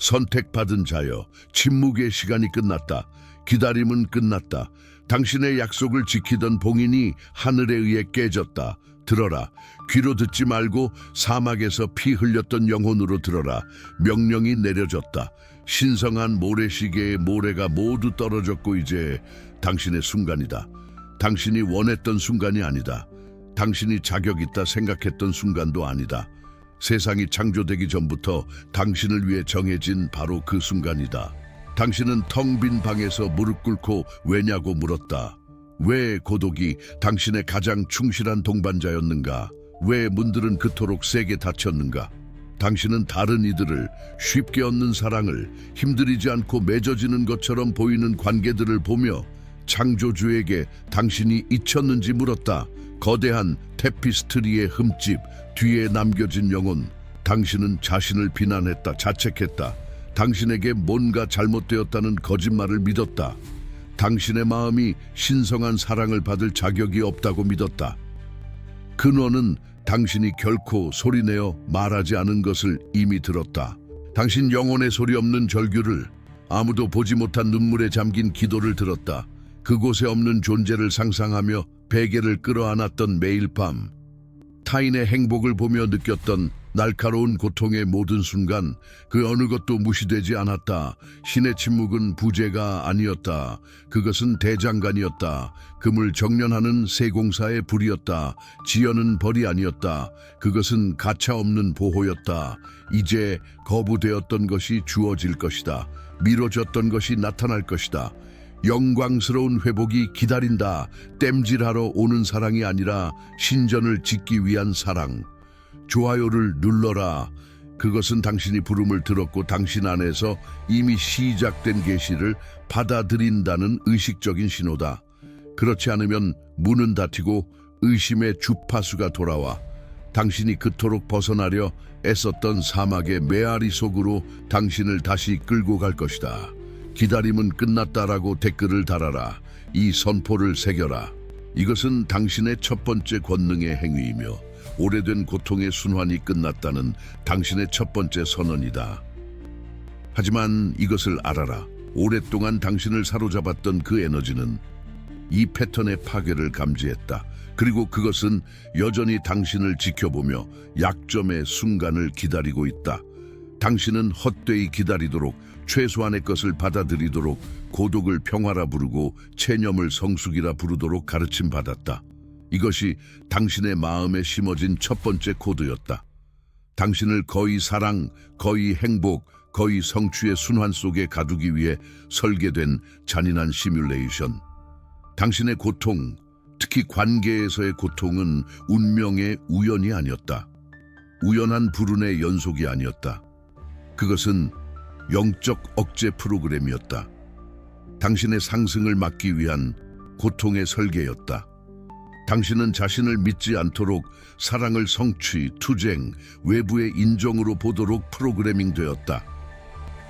선택받은 자여, 침묵의 시간이 끝났다. 기다림은 끝났다. 당신의 약속을 지키던 봉인이 하늘에 의해 깨졌다. 들어라. 귀로 듣지 말고 사막에서 피 흘렸던 영혼으로 들어라. 명령이 내려졌다. 신성한 모래시계의 모래가 모두 떨어졌고 이제 당신의 순간이다. 당신이 원했던 순간이 아니다. 당신이 자격 있다 생각했던 순간도 아니다. 세상이 창조되기 전부터 당신을 위해 정해진 바로 그 순간이다. 당신은 텅 빈 방에서 무릎 꿇고 왜냐고 물었다. 왜 고독이 당신의 가장 충실한 동반자였는가? 왜 문들은 그토록 세게 닫혔는가? 당신은 다른 이들을 쉽게 얻는 사랑을 힘들이지 않고 맺어지는 것처럼 보이는 관계들을 보며 창조주에게 당신이 잊혔는지 물었다. 거대한 테피스트리의 흠집 뒤에 남겨진 영혼. 당신은 자신을 비난했다. 자책했다. 당신에게 뭔가 잘못되었다는 거짓말을 믿었다. 당신의 마음이 신성한 사랑을 받을 자격이 없다고 믿었다. 근원은 당신이 결코 소리내어 말하지 않은 것을 이미 들었다. 당신 영혼의 소리 없는 절규를, 아무도 보지 못한 눈물에 잠긴 기도를 들었다. 그곳에 없는 존재를 상상하며 베개를 끌어안았던 매일 밤, 타인의 행복을 보며 느꼈던 날카로운 고통의 모든 순간, 그 어느 것도 무시되지 않았다. 신의 침묵은 부재가 아니었다. 그것은 대장간이었다. 금을 정련하는 세공사의 불이었다. 지연은 벌이 아니었다. 그것은 가차없는 보호였다. 이제 거부되었던 것이 주어질 것이다. 미뤄졌던 것이 나타날 것이다. 영광스러운 회복이 기다린다. 땜질하러 오는 사랑이 아니라 신전을 짓기 위한 사랑. 좋아요를 눌러라. 그것은 당신이 부름을 들었고 당신 안에서 이미 시작된 계시를 받아들인다는 의식적인 신호다. 그렇지 않으면 문은 닫히고 의심의 주파수가 돌아와 당신이 그토록 벗어나려 애썼던 사막의 메아리 속으로 당신을 다시 끌고 갈 것이다. 기다림은 끝났다라고 댓글을 달아라. 이 선포를 새겨라. 이것은 당신의 첫 번째 권능의 행위이며 오래된 고통의 순환이 끝났다는 당신의 첫 번째 선언이다. 하지만 이것을 알아라. 오랫동안 당신을 사로잡았던 그 에너지는 이 패턴의 파괴를 감지했다. 그리고 그것은 여전히 당신을 지켜보며 약점의 순간을 기다리고 있다. 당신은 헛되이 기다리도록, 최소한의 것을 받아들이도록, 고독을 평화라 부르고 체념을 성숙이라 부르도록 가르침받았다. 이것이 당신의 마음에 심어진 첫 번째 코드였다. 당신을 거의 사랑, 거의 행복, 거의 성취의 순환 속에 가두기 위해 설계된 잔인한 시뮬레이션. 당신의 고통, 특히 관계에서의 고통은 운명의 우연이 아니었다. 우연한 불운의 연속이 아니었다. 그것은 영적 억제 프로그램이었다. 당신의 상승을 막기 위한 고통의 설계였다. 당신은 자신을 믿지 않도록, 사랑을 성취, 투쟁, 외부의 인정으로 보도록 프로그래밍 되었다.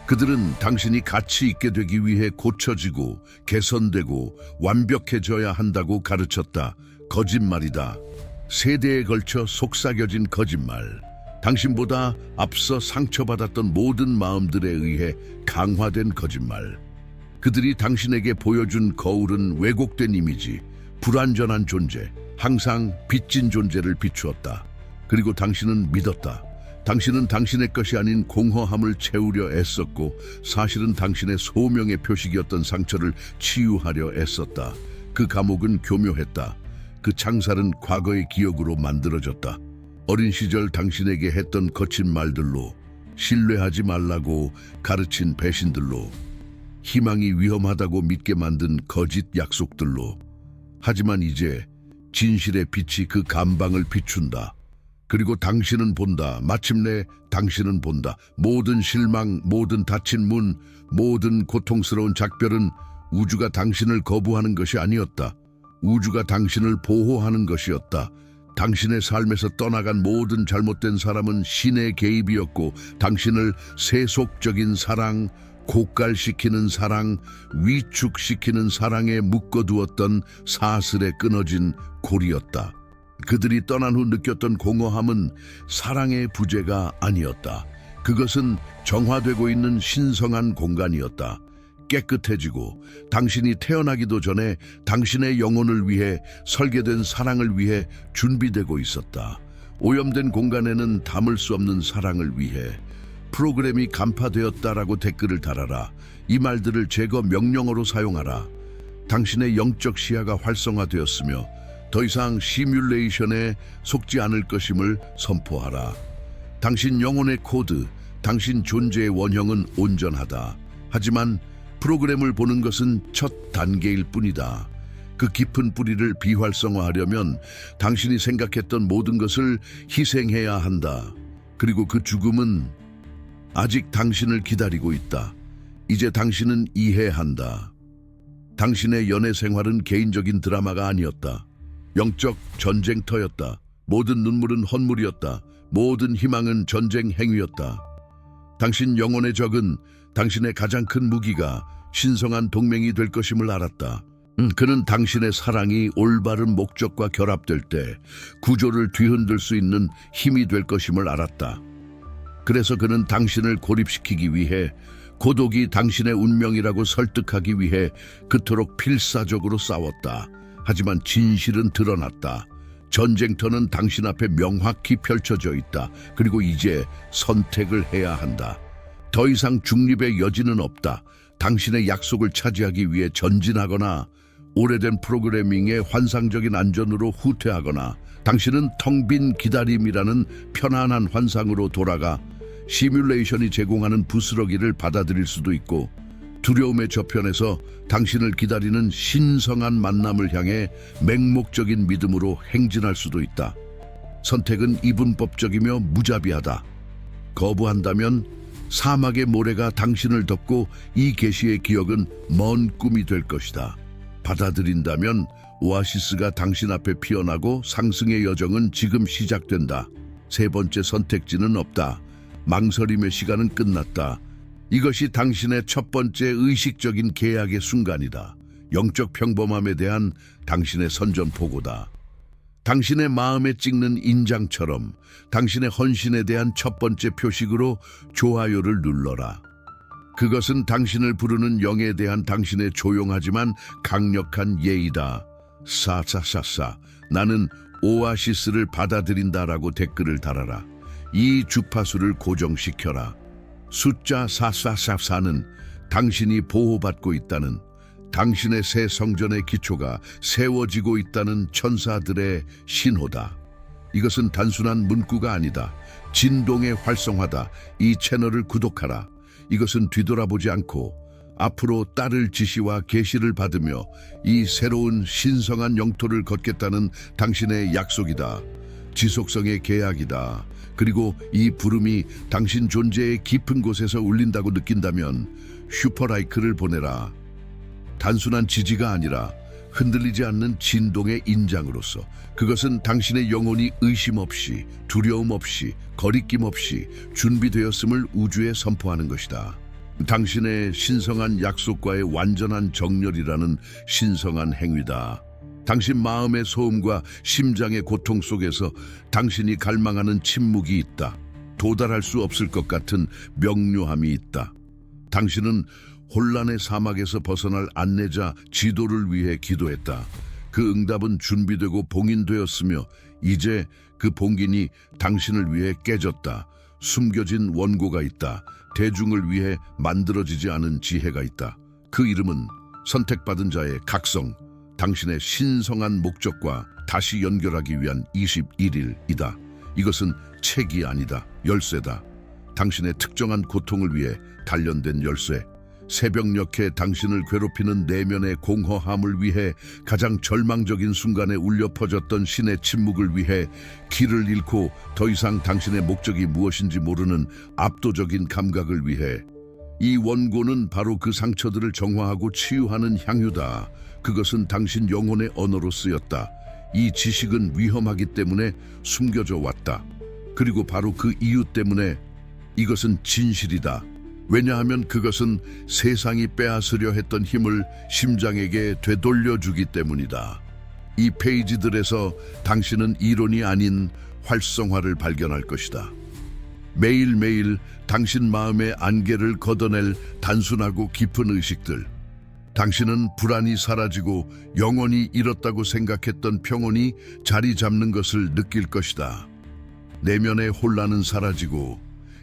그들은 당신이 가치 있게 되기 위해 고쳐지고 개선되고 완벽해져야 한다고 가르쳤다. 거짓말이다. 세대에 걸쳐 속삭여진 거짓말. 당신보다 앞서 상처받았던 모든 마음들에 의해 강화된 거짓말. 그들이 당신에게 보여준 거울은 왜곡된 이미지, 불완전한 존재, 항상 빚진 존재를 비추었다. 그리고 당신은 믿었다. 당신은 당신의 것이 아닌 공허함을 채우려 애썼고 사실은 당신의 소명의 표식이었던 상처를 치유하려 애썼다. 그 감옥은 교묘했다. 그 창살은 과거의 기억으로 만들어졌다. 어린 시절 당신에게 했던 거친 말들로, 신뢰하지 말라고 가르친 배신들로, 희망이 위험하다고 믿게 만든 거짓 약속들로. 하지만 이제 진실의 빛이 그 감방을 비춘다. 그리고 당신은 본다. 마침내 당신은 본다. 모든 실망, 모든 닫힌 문, 모든 고통스러운 작별은 우주가 당신을 거부하는 것이 아니었다. 우주가 당신을 보호하는 것이었다. 당신의 삶에서 떠나간 모든 잘못된 사람은 신의 개입이었고 당신을 세속적인 사랑, 고갈시키는 사랑, 위축시키는 사랑에 묶어두었던 사슬에 끊어진 고리였다. 그들이 떠난 후 느꼈던 공허함은 사랑의 부재가 아니었다. 그것은 정화되고 있는 신성한 공간이었다. 깨끗해지고 당신이 태어나기도 전에 당신의 영혼을 위해 설계된 사랑을 위해 준비되고 있었다. 오염된 공간에는 담을 수 없는 사랑을 위해 프로그램이 간파되었다라고 댓글을 달아라. 이 말들을 제거 명령어로 사용하라. 당신의 영적 시야가 활성화되었으며 더 이상 시뮬레이션에 속지 않을 것임을 선포하라. 당신 영혼의 코드, 당신 존재의 원형은 온전하다. 하지만 프로그램을 보는 것은 첫 단계일 뿐이다. 그 깊은 뿌리를 비활성화하려면 당신이 생각했던 모든 것을 희생해야 한다. 그리고 그 죽음은 아직 당신을 기다리고 있다. 이제 당신은 이해한다. 당신의 연애 생활은 개인적인 드라마가 아니었다. 영적 전쟁터였다. 모든 눈물은 헛물이었다. 모든 희망은 전쟁 행위였다. 당신 영혼의 적은 당신의 가장 큰 무기가 신성한 동맹이 될 것임을 알았다. 그는 당신의 사랑이 올바른 목적과 결합될 때 구조를 뒤흔들 수 있는 힘이 될 것임을 알았다. 그래서 그는 당신을 고립시키기 위해, 고독이 당신의 운명이라고 설득하기 위해 그토록 필사적으로 싸웠다. 하지만 진실은 드러났다. 전쟁터는 당신 앞에 명확히 펼쳐져 있다. 그리고 이제 선택을 해야 한다. 더 이상 중립의 여지는 없다. 당신의 약속을 차지하기 위해 전진하거나 오래된 프로그래밍의 환상적인 안전으로 후퇴하거나 당신은 텅 빈 기다림이라는 편안한 환상으로 돌아가 시뮬레이션이 제공하는 부스러기를 받아들일 수도 있고, 두려움의 저편에서 당신을 기다리는 신성한 만남을 향해 맹목적인 믿음으로 행진할 수도 있다. 선택은 이분법적이며 무자비하다. 거부한다면 사막의 모래가 당신을 덮고 이 계시의 기억은 먼 꿈이 될 것이다. 받아들인다면 오아시스가 당신 앞에 피어나고 상승의 여정은 지금 시작된다. 세 번째 선택지는 없다. 망설임의 시간은 끝났다. 이것이 당신의 첫 번째 의식적인 계약의 순간이다. 영적 평범함에 대한 당신의 선전포고다. 당신의 마음에 찍는 인장처럼 당신의 헌신에 대한 첫 번째 표식으로 좋아요를 눌러라. 그것은 당신을 부르는 영에 대한 당신의 조용하지만 강력한 예의다. 사사사사, 나는 오아시스를 받아들인다라고 댓글을 달아라. 이 주파수를 고정시켜라. 숫자 4444는 당신이 보호받고 있다는, 당신의 새 성전의 기초가 세워지고 있다는 천사들의 신호다. 이것은 단순한 문구가 아니다. 진동의 활성화다. 이 채널을 구독하라. 이것은 뒤돌아보지 않고 앞으로 따를 지시와 계시를 받으며 이 새로운 신성한 영토를 걷겠다는 당신의 약속이다. 지속성의 계약이다. 그리고 이 부름이 당신 존재의 깊은 곳에서 울린다고 느낀다면 슈퍼라이크를 보내라. 단순한 지지가 아니라 흔들리지 않는 진동의 인장으로서, 그것은 당신의 영혼이 의심 없이, 두려움 없이, 거리낌 없이 준비되었음을 우주에 선포하는 것이다. 당신의 신성한 약속과의 완전한 정렬이라는 신성한 행위다. 당신 마음의 소음과 심장의 고통 속에서 당신이 갈망하는 침묵이 있다. 도달할 수 없을 것 같은 명료함이 있다. 당신은 혼란의 사막에서 벗어날 안내자 지도를 위해 기도했다. 그 응답은 준비되고 봉인되었으며 이제 그 봉긴이 당신을 위해 깨졌다. 숨겨진 원고가 있다. 대중을 위해 만들어지지 않은 지혜가 있다. 그 이름은 선택받은 자의 각성, 당신의 신성한 목적과 다시 연결하기 위한 21일이다. 이것은 책이 아니다. 열쇠다. 당신의 특정한 고통을 위해 단련된 열쇠. 새벽녘에 당신을 괴롭히는 내면의 공허함을 위해, 가장 절망적인 순간에 울려 퍼졌던 신의 침묵을 위해, 길을 잃고 더 이상 당신의 목적이 무엇인지 모르는 압도적인 감각을 위해. 이 원고는 바로 그 상처들을 정화하고 치유하는 향유다. 그것은 당신 영혼의 언어로 쓰였다. 이 지식은 위험하기 때문에 숨겨져 왔다. 그리고 바로 그 이유 때문에 이것은 진실이다. 왜냐하면 그것은 세상이 빼앗으려 했던 힘을 심장에게 되돌려주기 때문이다. 이 페이지들에서 당신은 이론이 아닌 활성화를 발견할 것이다. 매일매일 당신 마음의 안개를 걷어낼 단순하고 깊은 의식들. 당신은 불안이 사라지고 영원히 잃었다고 생각했던 평온이 자리 잡는 것을 느낄 것이다. 내면의 혼란은 사라지고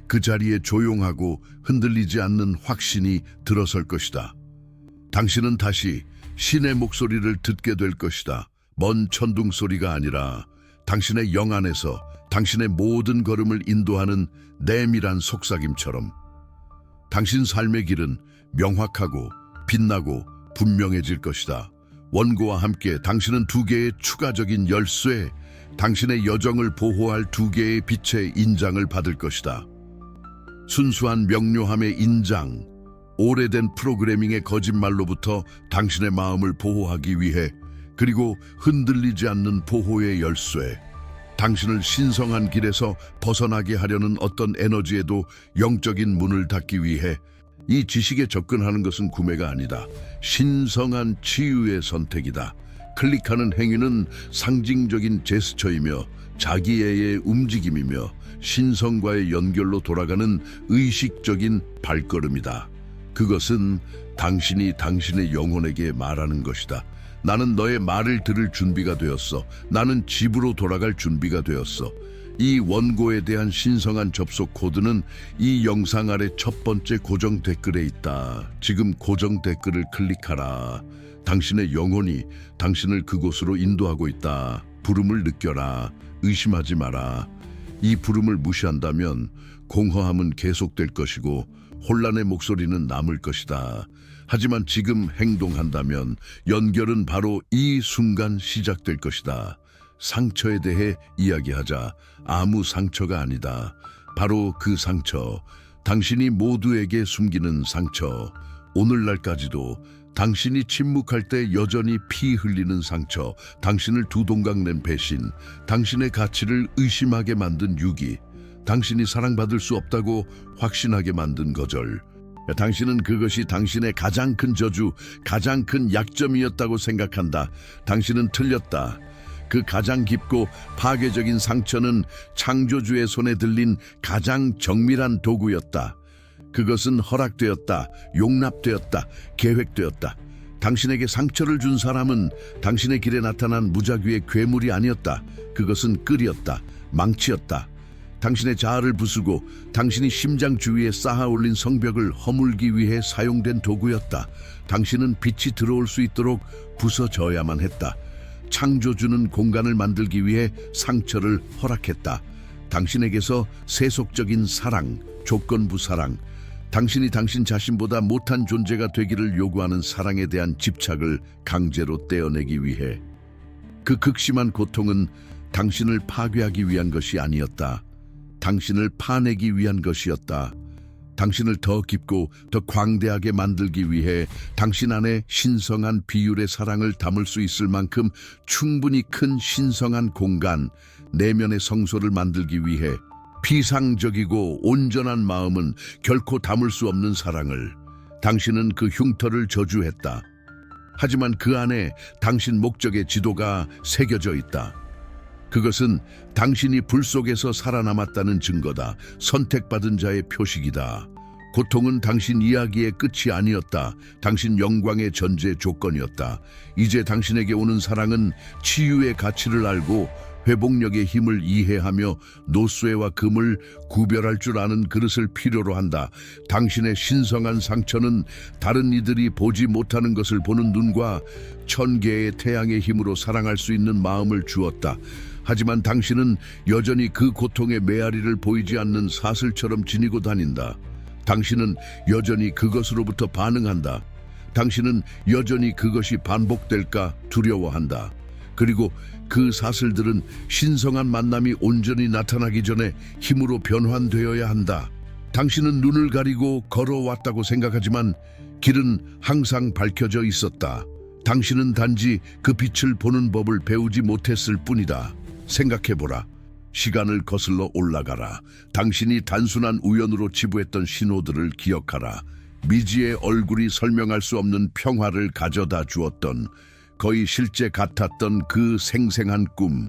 그 자리에 조용하고 흔들리지 않는 확신이 들어설 것이다. 당신은 다시 신의 목소리를 듣게 될 것이다. 먼 천둥 소리가 아니라 당신의 영 안에서 당신의 모든 걸음을 인도하는 내밀한 속삭임처럼. 당신 삶의 길은 명확하고 빛나고 분명해질 것이다. 원고와 함께 당신은 두 개의 추가적인 열쇠, 당신의 여정을 보호할 두 개의 빛의 인장을 받을 것이다. 순수한 명료함의 인장, 오래된 프로그래밍의 거짓말로부터 당신의 마음을 보호하기 위해, 그리고 흔들리지 않는 보호의 열쇠, 당신을 신성한 길에서 벗어나게 하려는 어떤 에너지에도 영적인 문을 닫기 위해. 이 지식에 접근하는 것은 구매가 아니다. 신성한 치유의 선택이다. 클릭하는 행위는 상징적인 제스처이며 자기애의 움직임이며 신성과의 연결로 돌아가는 의식적인 발걸음이다. 그것은 당신이 당신의 영혼에게 말하는 것이다. 나는 너의 말을 들을 준비가 되었어. 나는 집으로 돌아갈 준비가 되었어. 이 원고에 대한 신성한 접속 코드는 이 영상 아래 첫 번째 고정 댓글에 있다. 지금 고정 댓글을 클릭하라. 당신의 영혼이 당신을 그곳으로 인도하고 있다. 부름을 느껴라. 의심하지 마라. 이 부름을 무시한다면 공허함은 계속될 것이고 혼란의 목소리는 남을 것이다. 하지만 지금 행동한다면 연결은 바로 이 순간 시작될 것이다. 상처에 대해 이야기하자. 아무 상처가 아니다. 바로 그 상처, 당신이 모두에게 숨기는 상처, 오늘날까지도 당신이 침묵할 때 여전히 피 흘리는 상처, 당신을 두 동강 낸 배신, 당신의 가치를 의심하게 만든 유기, 당신이 사랑받을 수 없다고 확신하게 만든 거절. 당신은 그것이 당신의 가장 큰 저주, 가장 큰 약점이었다고 생각한다. 당신은 틀렸다. 그 가장 깊고 파괴적인 상처는 창조주의 손에 들린 가장 정밀한 도구였다. 그것은 허락되었다, 용납되었다, 계획되었다. 당신에게 상처를 준 사람은 당신의 길에 나타난 무작위의 괴물이 아니었다. 그것은 끌이었다, 망치였다. 당신의 자아를 부수고 당신이 심장 주위에 쌓아올린 성벽을 허물기 위해 사용된 도구였다. 당신은 빛이 들어올 수 있도록 부서져야만 했다. 창조주는 공간을 만들기 위해 상처를 허락했다. 당신에게서 세속적인 사랑, 조건부 사랑, 당신이 당신 자신보다 못한 존재가 되기를 요구하는 사랑에 대한 집착을 강제로 떼어내기 위해. 그 극심한 고통은 당신을 파괴하기 위한 것이 아니었다. 당신을 파내기 위한 것이었다. 당신을 더 깊고 더 광대하게 만들기 위해 당신 안에 신성한 비율의 사랑을 담을 수 있을 만큼 충분히 큰 신성한 공간, 내면의 성소를 만들기 위해. 비상적이고 온전한 마음은 결코 담을 수 없는 사랑을. 당신은 그 흉터를 저주했다. 하지만 그 안에 당신 목적의 지도가 새겨져 있다. 그것은 당신이 불 속에서 살아남았다는 증거다. 선택받은 자의 표식이다. 고통은 당신 이야기의 끝이 아니었다. 당신 영광의 전제 조건이었다. 이제 당신에게 오는 사랑은 치유의 가치를 알고 회복력의 힘을 이해하며 노쇠와 금을 구별할 줄 아는 그릇을 필요로 한다. 당신의 신성한 상처는 다른 이들이 보지 못하는 것을 보는 눈과 1000개의 태양의 힘으로 사랑할 수 있는 마음을 주었다. 하지만 당신은 여전히 그 고통의 메아리를 보이지 않는 사슬처럼 지니고 다닌다. 당신은 여전히 그것으로부터 반응한다. 당신은 여전히 그것이 반복될까 두려워한다. 그리고 그 사슬들은 신성한 만남이 온전히 나타나기 전에 힘으로 변환되어야 한다. 당신은 눈을 가리고 걸어왔다고 생각하지만 길은 항상 밝혀져 있었다. 당신은 단지 그 빛을 보는 법을 배우지 못했을 뿐이다. 생각해보라. 시간을 거슬러 올라가라. 당신이 단순한 우연으로 치부했던 신호들을 기억하라. 미지의 얼굴이 설명할 수 없는 평화를 가져다 주었던, 거의 실제 같았던 그 생생한 꿈,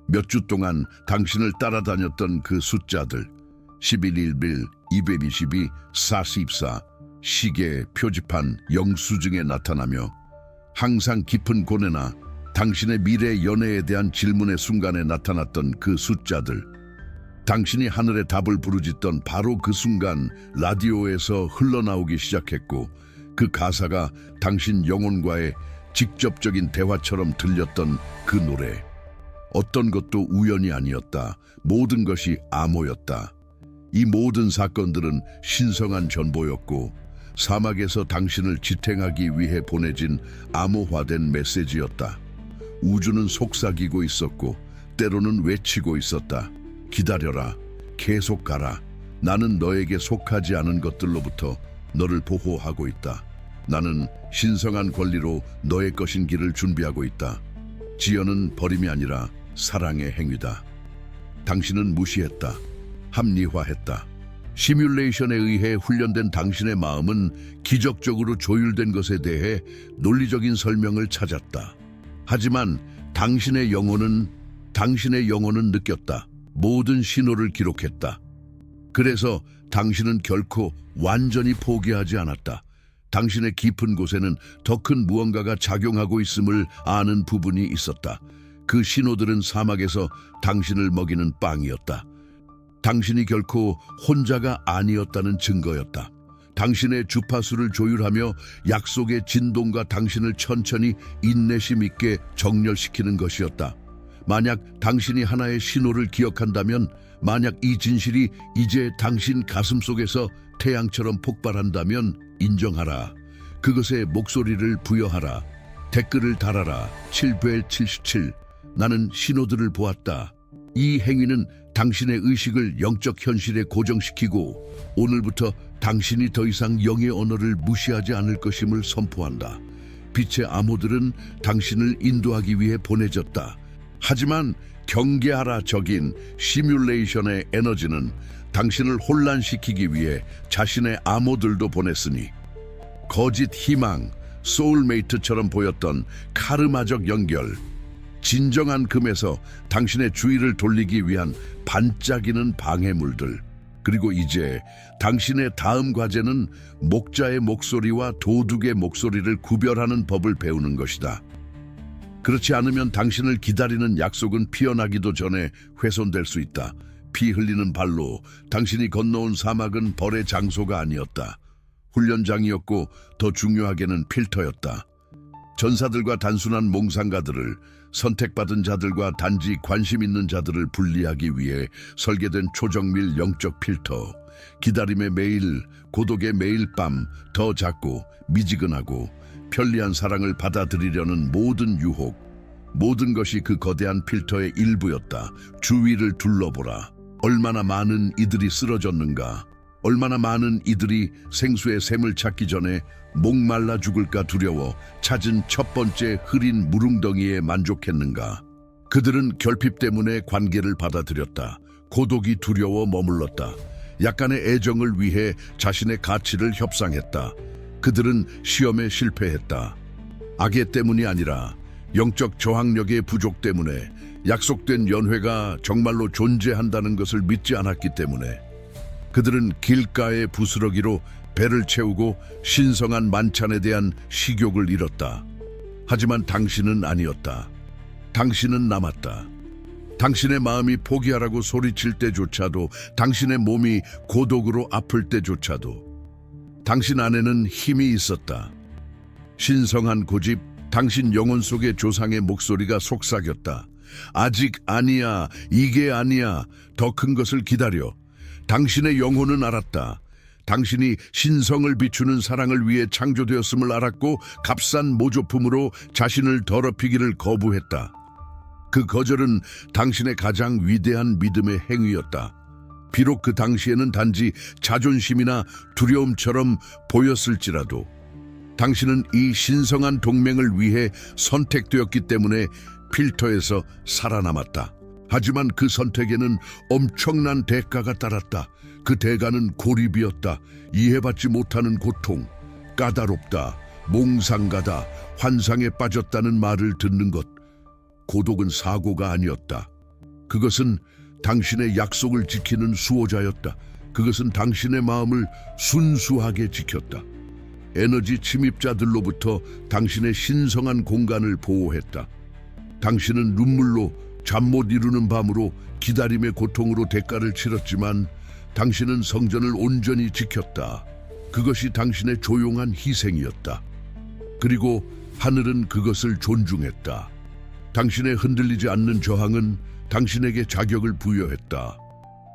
몇 주 동안 당신을 따라다녔던 그 숫자들, 11일빌 222 44 시계 표지판 영수증에 나타나며 항상 깊은 고뇌나 당신의 미래 연애에 대한 질문의 순간에 나타났던 그 숫자들. 당신이 하늘의 답을 부르짖던 바로 그 순간 라디오에서 흘러나오기 시작했고 그 가사가 당신 영혼과의 직접적인 대화처럼 들렸던 그 노래. 어떤 것도 우연이 아니었다. 모든 것이 암호였다. 이 모든 사건들은 신성한 전보였고 사막에서 당신을 지탱하기 위해 보내진 암호화된 메시지였다. 우주는 속삭이고 있었고 때로는 외치고 있었다. 기다려라. 계속 가라. 나는 너에게 속하지 않은 것들로부터 너를 보호하고 있다. 나는 신성한 권리로 너의 것인 길을 준비하고 있다. 지연은 버림이 아니라 사랑의 행위다. 당신은 무시했다. 합리화했다. 시뮬레이션에 의해 훈련된 당신의 마음은 기적적으로 조율된 것에 대해 논리적인 설명을 찾았다. 하지만 당신의 영혼은 느꼈다. 모든 신호를 기록했다. 그래서 당신은 결코 완전히 포기하지 않았다. 당신의 깊은 곳에는 더 큰 무언가가 작용하고 있음을 아는 부분이 있었다. 그 신호들은 사막에서 당신을 먹이는 빵이었다. 당신이 결코 혼자가 아니었다는 증거였다. 당신의 주파수를 조율하며 약속의 진동과 당신을 천천히 인내심 있게 정렬시키는 것이었다. 만약 당신이 하나의 신호를 기억한다면, 만약 이 진실이 이제 당신 가슴 속에서 태양처럼 폭발한다면 인정하라. 그것에 목소리를 부여하라. 댓글을 달아라. 7배77 나는 신호들을 보았다. 이 행위는 당신의 의식을 영적 현실에 고정시키고 오늘부터 당신이 더 이상 영의 언어를 무시하지 않을 것임을 선포한다. 빛의 암호들은 당신을 인도하기 위해 보내졌다. 하지만 경계하라. 적인 시뮬레이션의 에너지는 당신을 혼란시키기 위해 자신의 암호들도 보냈으니 거짓 희망, 소울메이트처럼 보였던 카르마적 연결, 진정한 금에서 당신의 주의를 돌리기 위한 반짝이는 방해물들. 그리고 이제 당신의 다음 과제는 목자의 목소리와 도둑의 목소리를 구별하는 법을 배우는 것이다. 그렇지 않으면 당신을 기다리는 약속은 피어나기도 전에 훼손될 수 있다. 피 흘리는 발로 당신이 건너온 사막은 벌의 장소가 아니었다. 훈련장이었고 더 중요하게는 필터였다. 전사들과 단순한 몽상가들을, 선택받은 자들과 단지 관심 있는 자들을 분리하기 위해 설계된 초정밀 영적 필터. 기다림의 매일, 고독의 매일 밤, 더 작고 미지근하고 편리한 사랑을 받아들이려는 모든 유혹, 모든 것이 그 거대한 필터의 일부였다. 주위를 둘러보라. 얼마나 많은 이들이 쓰러졌는가. 얼마나 많은 이들이 생수의 샘을 찾기 전에 목말라 죽을까 두려워 찾은 첫 번째 흐린 무릉덩이에 만족했는가. 그들은 결핍 때문에 관계를 받아들였다. 고독이 두려워 머물렀다. 약간의 애정을 위해 자신의 가치를 협상했다. 그들은 시험에 실패했다. 악의 때문이 아니라 영적 저항력의 부족 때문에, 약속된 연회가 정말로 존재한다는 것을 믿지 않았기 때문에. 그들은 길가의 부스러기로 배를 채우고 신성한 만찬에 대한 식욕을 잃었다. 하지만 당신은 아니었다. 당신은 남았다. 당신의 마음이 포기하라고 소리칠 때조차도, 당신의 몸이 고독으로 아플 때조차도 당신 안에는 힘이 있었다. 신성한 고집, 당신 영혼 속의 조상의 목소리가 속삭였다. 아직 아니야, 이게 아니야, 더 큰 것을 기다려. 당신의 영혼은 알았다. 당신이 신성을 비추는 사랑을 위해 창조되었음을 알았고 값싼 모조품으로 자신을 더럽히기를 거부했다. 그 거절은 당신의 가장 위대한 믿음의 행위였다. 비록 그 당시에는 단지 자존심이나 두려움처럼 보였을지라도 당신은 이 신성한 동맹을 위해 선택되었기 때문에 필터에서 살아남았다. 하지만 그 선택에는 엄청난 대가가 따랐다. 그 대가는 고립이었다. 이해받지 못하는 고통, 까다롭다, 몽상가다, 환상에 빠졌다는 말을 듣는 것. 고독은 사고가 아니었다. 그것은 당신의 약속을 지키는 수호자였다. 그것은 당신의 마음을 순수하게 지켰다. 에너지 침입자들로부터 당신의 신성한 공간을 보호했다. 당신은 눈물로 잠 못 이루는 밤으로 기다림의 고통으로 대가를 치렀지만 당신은 성전을 온전히 지켰다. 그것이 당신의 조용한 희생이었다. 그리고 하늘은 그것을 존중했다. 당신의 흔들리지 않는 저항은 당신에게 자격을 부여했다.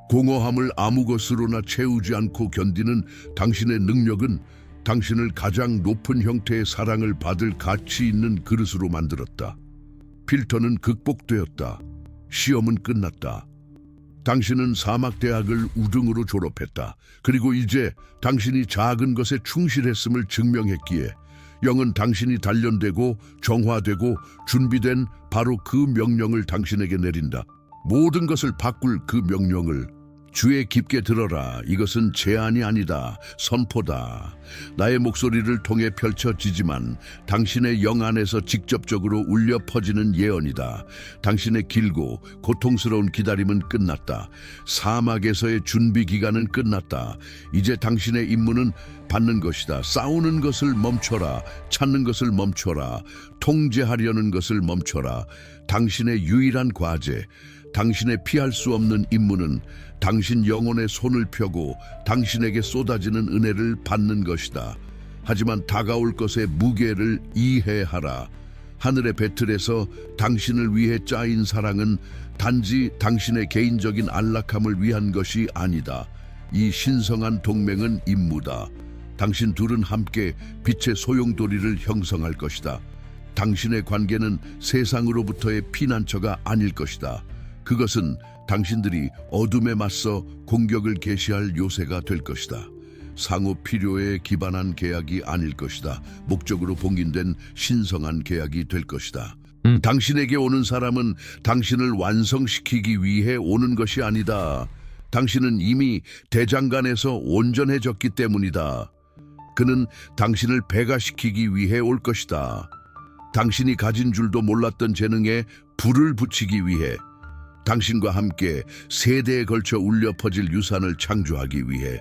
공허함을 아무 것으로나 채우지 않고 견디는 당신의 능력은 당신을 가장 높은 형태의 사랑을 받을 가치 있는 그릇으로 만들었다. 필터는 극복되었다. 시험은 끝났다. 당신은 사막대학을 우등으로 졸업했다. 그리고 이제 당신이 작은 것에 충실했음을 증명했기에 영은 당신이 단련되고 정화되고 준비된 바로 그 명령을 당신에게 내린다. 모든 것을 바꿀 그 명령을 주의 깊게 들어라. 이것은 제안이 아니다. 선포다. 나의 목소리를 통해 펼쳐지지만 당신의 영 안에서 직접적으로 울려 퍼지는 예언이다. 당신의 길고 고통스러운 기다림은 끝났다. 사막에서의 준비 기간은 끝났다. 이제 당신의 임무는 받는 것이다. 싸우는 것을 멈춰라. 찾는 것을 멈춰라. 통제하려는 것을 멈춰라. 당신의 유일한 과제, 당신의 피할 수 없는 임무는 당신 영혼의 손을 펴고 당신에게 쏟아지는 은혜를 받는 것이다. 하지만 다가올 것의 무게를 이해하라. 하늘의 배틀에서 당신을 위해 짜인 사랑은 단지 당신의 개인적인 안락함을 위한 것이 아니다. 이 신성한 동맹은 임무다. 당신 둘은 함께 빛의 소용돌이를 형성할 것이다. 당신의 관계는 세상으로부터의 피난처가 아닐 것이다. 그것은 당신들이 어둠에 맞서 공격을 개시할 요새가 될 것이다. 상호 필요에 기반한 계약이 아닐 것이다. 목적으로 봉인된 신성한 계약이 될 것이다. 당신에게 오는 사람은 당신을 완성시키기 위해 오는 것이 아니다. 당신은 이미 대장간에서 온전해졌기 때문이다. 그는 당신을 배가시키기 위해 올 것이다. 당신이 가진 줄도 몰랐던 재능에 불을 붙이기 위해, 당신과 함께 세대에 걸쳐 울려 퍼질 유산을 창조하기 위해,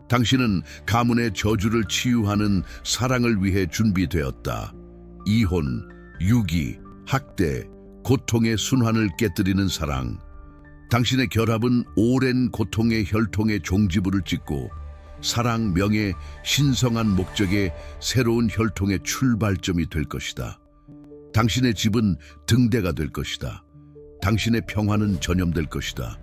당신은 가문의 저주를 치유하는 사랑을 위해 준비되었다. 이혼, 유기, 학대, 고통의 순환을 깨뜨리는 사랑. 당신의 결합은 오랜 고통의 혈통의 종지부를 찍고 사랑, 명예, 신성한 목적의 새로운 혈통의 출발점이 될 것이다. 당신의 집은 등대가 될 것이다. 당신의 평화는 전염될 것이다.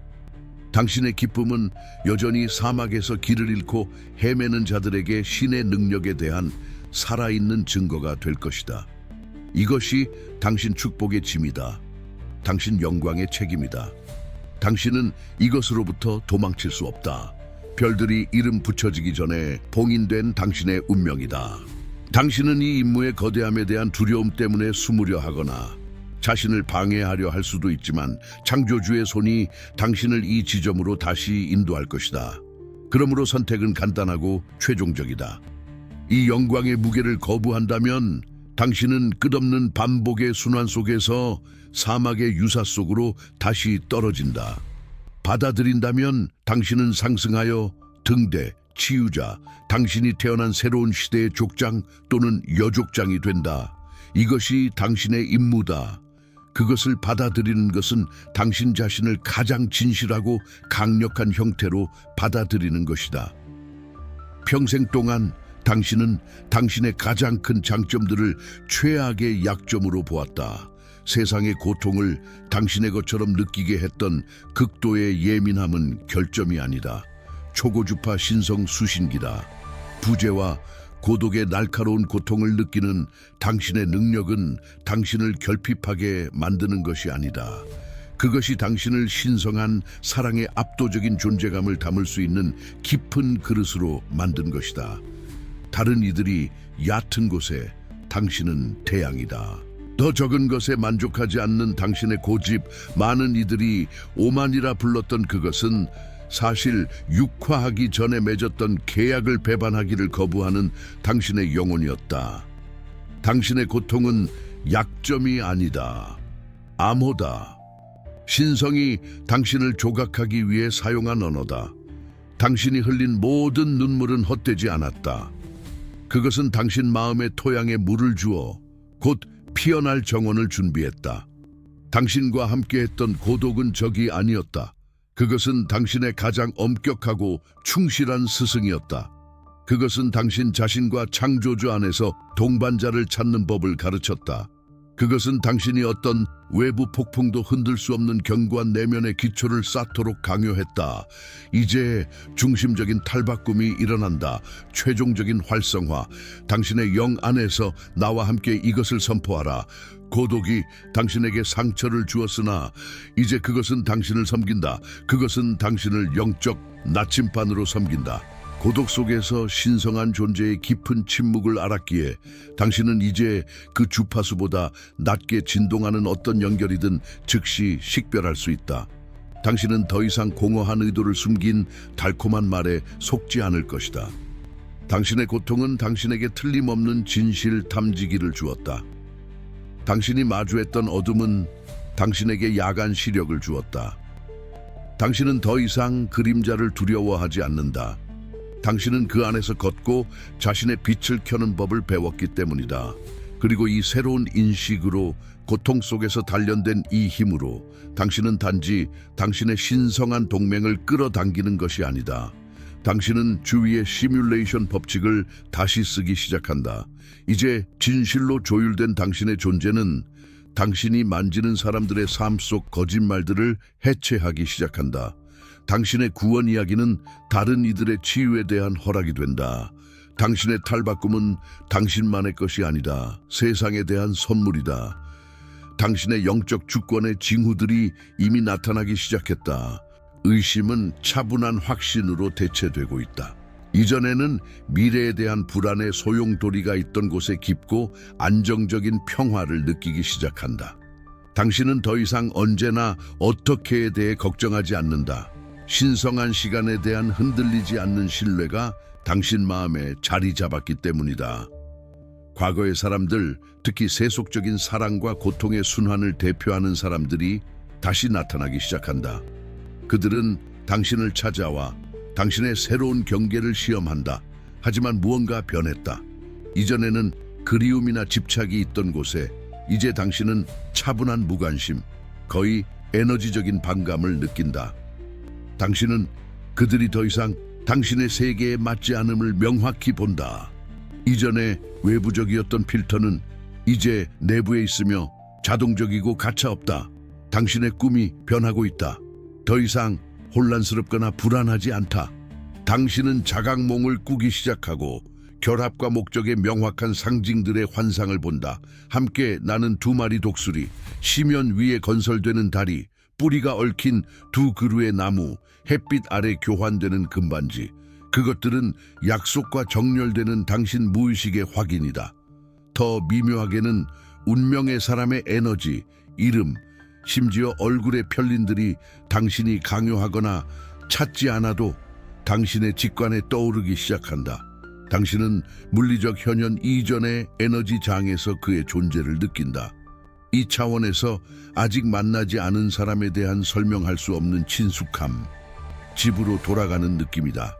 당신의 기쁨은 여전히 사막에서 길을 잃고 헤매는 자들에게 신의 능력에 대한 살아있는 증거가 될 것이다. 이것이 당신 축복의 짐이다. 당신 영광의 책임이다. 당신은 이것으로부터 도망칠 수 없다. 별들이 이름 붙여지기 전에 봉인된 당신의 운명이다. 당신은 이 임무의 거대함에 대한 두려움 때문에 숨으려 하거나 자신을 방해하려 할 수도 있지만 창조주의 손이 당신을 이 지점으로 다시 인도할 것이다. 그러므로 선택은 간단하고 최종적이다. 이 영광의 무게를 거부한다면 당신은 끝없는 반복의 순환 속에서 사막의 유사 속으로 다시 떨어진다. 받아들인다면 당신은 상승하여 등대, 치유자, 당신이 태어난 새로운 시대의 족장 또는 여족장이 된다. 이것이 당신의 임무다. 그것을 받아들이는 것은 당신 자신을 가장 진실하고 강력한 형태로 받아들이는 것이다. 평생 동안 당신은 당신의 가장 큰 장점들을 최악의 약점으로 보았다. 세상의 고통을 당신의 것처럼 느끼게 했던 극도의 예민함은 결점이 아니다. 초고주파 신성 수신기다. 부재와 고독의 날카로운 고통을 느끼는 당신의 능력은 당신을 결핍하게 만드는 것이 아니다. 그것이 당신을 신성한 사랑의 압도적인 존재감을 담을 수 있는 깊은 그릇으로 만든 것이다. 다른 이들이 얕은 곳에 당신은 태양이다. 더 적은 것에 만족하지 않는 당신의 고집, 많은 이들이 오만이라 불렀던 그것은 사실 육화하기 전에 맺었던 계약을 배반하기를 거부하는 당신의 영혼이었다. 당신의 고통은 약점이 아니다. 암호다. 신성이 당신을 조각하기 위해 사용한 언어다. 당신이 흘린 모든 눈물은 헛되지 않았다. 그것은 당신 마음의 토양에 물을 주어 곧 피어날 정원을 준비했다. 당신과 함께했던 고독은 적이 아니었다. 그것은 당신의 가장 엄격하고 충실한 스승이었다. 그것은 당신 자신과 창조주 안에서 동반자를 찾는 법을 가르쳤다. 그것은 당신이 어떤 외부 폭풍도 흔들 수 없는 견고한 내면의 기초를 쌓도록 강요했다. 이제 중심적인 탈바꿈이 일어난다. 최종적인 활성화. 당신의 영 안에서 나와 함께 이것을 선포하라. 고독이 당신에게 상처를 주었으나 이제 그것은 당신을 섬긴다. 그것은 당신을 영적 나침반으로 섬긴다. 고독 속에서 신성한 존재의 깊은 침묵을 알았기에 당신은 이제 그 주파수보다 낮게 진동하는 어떤 연결이든 즉시 식별할 수 있다. 당신은 더 이상 공허한 의도를 숨긴 달콤한 말에 속지 않을 것이다. 당신의 고통은 당신에게 틀림없는 진실 탐지기를 주었다. 당신이 마주했던 어둠은 당신에게 야간 시력을 주었다. 당신은 더 이상 그림자를 두려워하지 않는다. 당신은 그 안에서 걷고 자신의 빛을 켜는 법을 배웠기 때문이다. 그리고 이 새로운 인식으로 고통 속에서 단련된 이 힘으로 당신은 단지 당신의 신성한 동맹을 끌어당기는 것이 아니다. 당신은 주위의 시뮬레이션 법칙을 다시 쓰기 시작한다. 이제 진실로 조율된 당신의 존재는 당신이 만지는 사람들의 삶 속 거짓말들을 해체하기 시작한다. 당신의 구원 이야기는 다른 이들의 치유에 대한 허락이 된다. 당신의 탈바꿈은 당신만의 것이 아니다. 세상에 대한 선물이다. 당신의 영적 주권의 징후들이 이미 나타나기 시작했다. 의심은 차분한 확신으로 대체되고 있다. 이전에는 미래에 대한 불안의 소용돌이가 있던 곳에 깊고 안정적인 평화를 느끼기 시작한다. 당신은 더 이상 언제나 어떻게에 대해 걱정하지 않는다. 신성한 시간에 대한 흔들리지 않는 신뢰가 당신 마음에 자리 잡았기 때문이다. 과거의 사람들, 특히 세속적인 사랑과 고통의 순환을 대표하는 사람들이 다시 나타나기 시작한다. 그들은 당신을 찾아와 당신의 새로운 경계를 시험한다. 하지만 무언가 변했다. 이전에는 그리움이나 집착이 있던 곳에 이제 당신은 차분한 무관심, 거의 에너지적인 반감을 느낀다. 당신은 그들이 더 이상 당신의 세계에 맞지 않음을 명확히 본다. 이전에 외부적이었던 필터는 이제 내부에 있으며 자동적이고 가차없다. 당신의 꿈이 변하고 있다. 더 이상 혼란스럽거나 불안하지 않다. 당신은 자각몽을 꾸기 시작하고 결합과 목적의 명확한 상징들의 환상을 본다. 함께 나는 두 마리 독수리, 시면 위에 건설되는 다리, 뿌리가 얽힌 두 그루의 나무, 햇빛 아래 교환되는 금반지. 그것들은 약속과 정렬되는 당신 무의식의 확인이다. 더 미묘하게는 운명의 사람의 에너지, 이름, 심지어 얼굴의 편린들이 당신이 강요하거나 찾지 않아도 당신의 직관에 떠오르기 시작한다. 당신은 물리적 현현 이전의 에너지 장에서 그의 존재를 느낀다. 이 차원에서 아직 만나지 않은 사람에 대한 설명할 수 없는 친숙함, 집으로 돌아가는 느낌이다.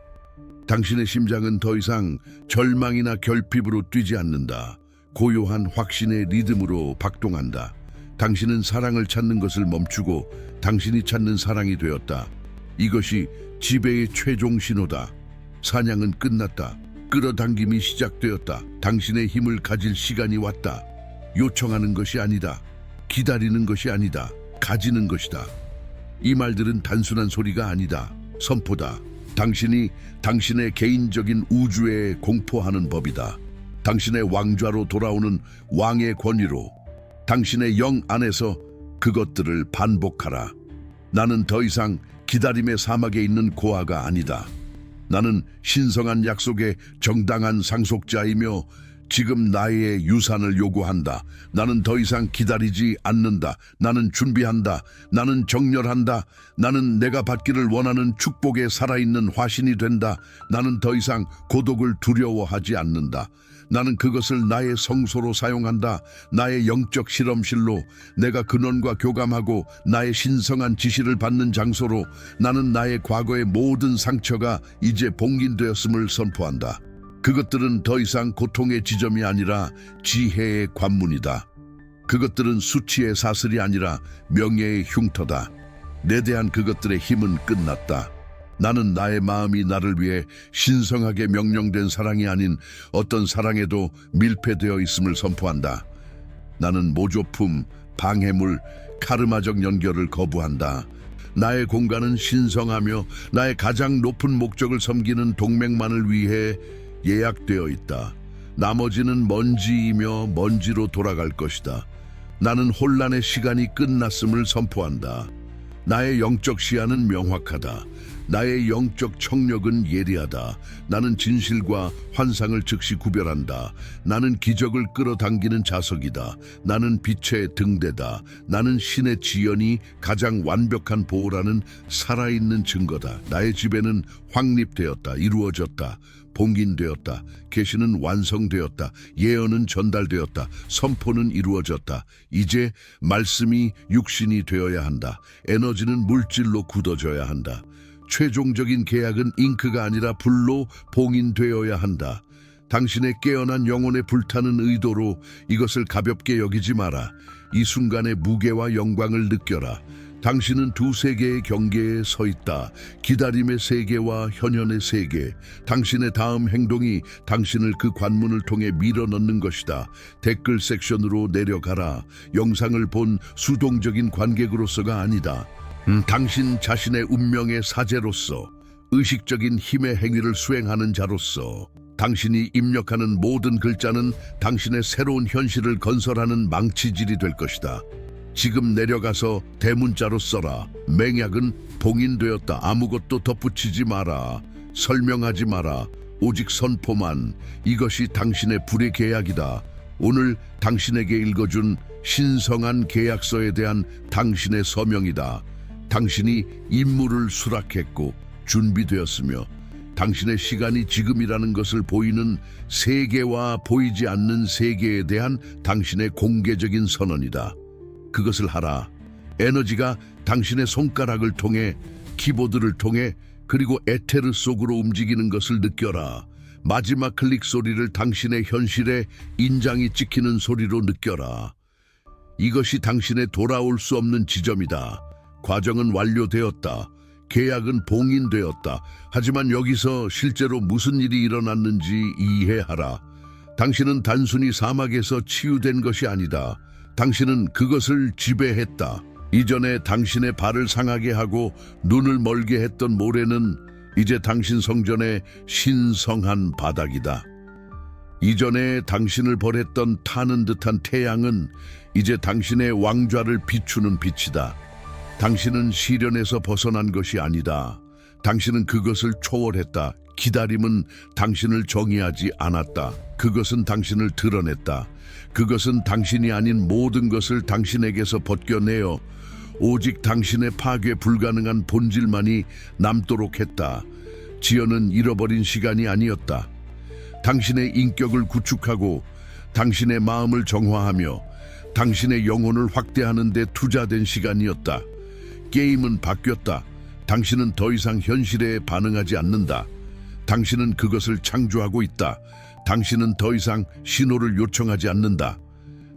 당신의 심장은 더 이상 절망이나 결핍으로 뛰지 않는다. 고요한 확신의 리듬으로 박동한다. 당신은 사랑을 찾는 것을 멈추고 당신이 찾는 사랑이 되었다. 이것이 지배의 최종 신호다. 사냥은 끝났다. 끌어당김이 시작되었다. 당신의 힘을 가질 시간이 왔다. 요청하는 것이 아니다. 기다리는 것이 아니다. 가지는 것이다. 이 말들은 단순한 소리가 아니다. 선포다. 당신이 당신의 개인적인 우주에 공포하는 법이다. 당신의 왕좌로 돌아오는 왕의 권위로 당신의 영 안에서 그것들을 반복하라. 나는 더 이상 기다림의 사막에 있는 고아가 아니다. 나는 신성한 약속의 정당한 상속자이며 지금 나의 유산을 요구한다. 나는 더 이상 기다리지 않는다. 나는 준비한다. 나는 정렬한다. 나는 내가 받기를 원하는 축복에 살아있는 화신이 된다. 나는 더 이상 고독을 두려워하지 않는다. 나는 그것을 나의 성소로 사용한다. 나의 영적 실험실로, 내가 근원과 교감하고 나의 신성한 지시를 받는 장소로. 나는 나의 과거의 모든 상처가 이제 봉인되었음을 선포한다. 그것들은 더 이상 고통의 지점이 아니라 지혜의 관문이다. 그것들은 수치의 사슬이 아니라 명예의 흉터다. 내 대한 그것들의 힘은 끝났다. 나는 나의 마음이 나를 위해 신성하게 명령된 사랑이 아닌 어떤 사랑에도 밀폐되어 있음을 선포한다. 나는 모조품, 방해물, 카르마적 연결을 거부한다. 나의 공간은 신성하며 나의 가장 높은 목적을 섬기는 동맹만을 위해 예약되어 있다. 나머지는 먼지이며 먼지로 돌아갈 것이다. 나는 혼란의 시간이 끝났음을 선포한다. 나의 영적 시야는 명확하다. 나의 영적 청력은 예리하다. 나는 진실과 환상을 즉시 구별한다. 나는 기적을 끌어당기는 자석이다. 나는 빛의 등대다. 나는 신의 지연이 가장 완벽한 보호라는 살아있는 증거다. 나의 지배는 확립되었다. 이루어졌다. 봉인되었다. 계시는 완성되었다. 예언은 전달되었다. 선포는 이루어졌다. 이제 말씀이 육신이 되어야 한다. 에너지는 물질로 굳어져야 한다. 최종적인 계약은 잉크가 아니라 불로 봉인되어야 한다. 당신의 깨어난 영혼에 불타는 의도로 이것을 가볍게 여기지 마라. 이 순간의 무게와 영광을 느껴라. 당신은 두 세계의 경계에 서 있다. 기다림의 세계와 현현의 세계. 당신의 다음 행동이 당신을 그 관문을 통해 밀어넣는 것이다. 댓글 섹션으로 내려가라. 영상을 본 수동적인 관객으로서가 아니다. 당신 자신의 운명의 사제로서, 의식적인 힘의 행위를 수행하는 자로서, 당신이 입력하는 모든 글자는 당신의 새로운 현실을 건설하는 망치질이 될 것이다. 지금 내려가서 대문자로 써라. 맹약은 봉인되었다. 아무것도 덧붙이지 마라. 설명하지 마라. 오직 선포만. 이것이 당신의 불의 계약이다. 오늘 당신에게 읽어준 신성한 계약서에 대한 당신의 서명이다. 당신이 임무를 수락했고 준비되었으며 당신의 시간이 지금이라는 것을 보이는 세계와 보이지 않는 세계에 대한 당신의 공개적인 선언이다. 그것을 하라. 에너지가 당신의 손가락을 통해, 키보드를 통해, 그리고 에테르 속으로 움직이는 것을 느껴라. 마지막 클릭 소리를 당신의 현실에 인장이 찍히는 소리로 느껴라. 이것이 당신의 돌아올 수 없는 지점이다. 과정은 완료되었다. 계약은 봉인되었다. 하지만 여기서 실제로 무슨 일이 일어났는지 이해하라. 당신은 단순히 사막에서 치유된 것이 아니다. 당신은 그것을 지배했다. 이전에 당신의 발을 상하게 하고 눈을 멀게 했던 모래는 이제 당신 성전의 신성한 바닥이다. 이전에 당신을 벌했던 타는 듯한 태양은 이제 당신의 왕좌를 비추는 빛이다. 당신은 시련에서 벗어난 것이 아니다. 당신은 그것을 초월했다. 기다림은 당신을 정의하지 않았다. 그것은 당신을 드러냈다. 그것은 당신이 아닌 모든 것을 당신에게서 벗겨내어 오직 당신의 파괴 불가능한 본질만이 남도록 했다. 지연은 잃어버린 시간이 아니었다. 당신의 인격을 구축하고 당신의 마음을 정화하며 당신의 영혼을 확대하는 데 투자된 시간이었다. 게임은 바뀌었다. 당신은 더 이상 현실에 반응하지 않는다. 당신은 그것을 창조하고 있다. 당신은 더 이상 신호를 요청하지 않는다.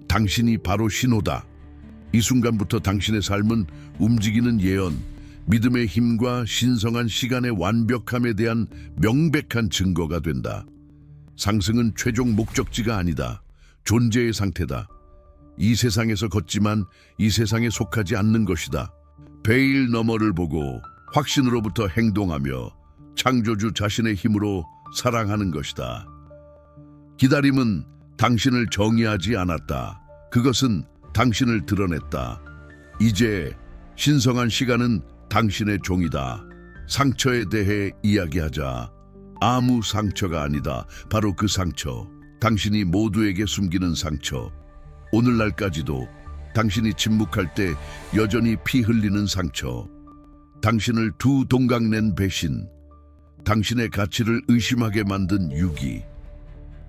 당신이 바로 신호다. 이 순간부터 당신의 삶은 움직이는 예언, 믿음의 힘과 신성한 시간의 완벽함에 대한 명백한 증거가 된다. 상승은 최종 목적지가 아니다. 존재의 상태다. 이 세상에서 걷지만 이 세상에 속하지 않는 것이다. 베일 너머를 보고 확신으로부터 행동하며 창조주 자신의 힘으로 사랑하는 것이다. 기다림은 당신을 정의하지 않았다. 그것은 당신을 드러냈다. 이제 신성한 시간은 당신의 종이다. 상처에 대해 이야기하자. 아무 상처가 아니다. 바로 그 상처. 당신이 모두에게 숨기는 상처. 오늘날까지도 당신이 침묵할 때 여전히 피 흘리는 상처. 당신을 두 동강 낸 배신. 당신의 가치를 의심하게 만든 유기.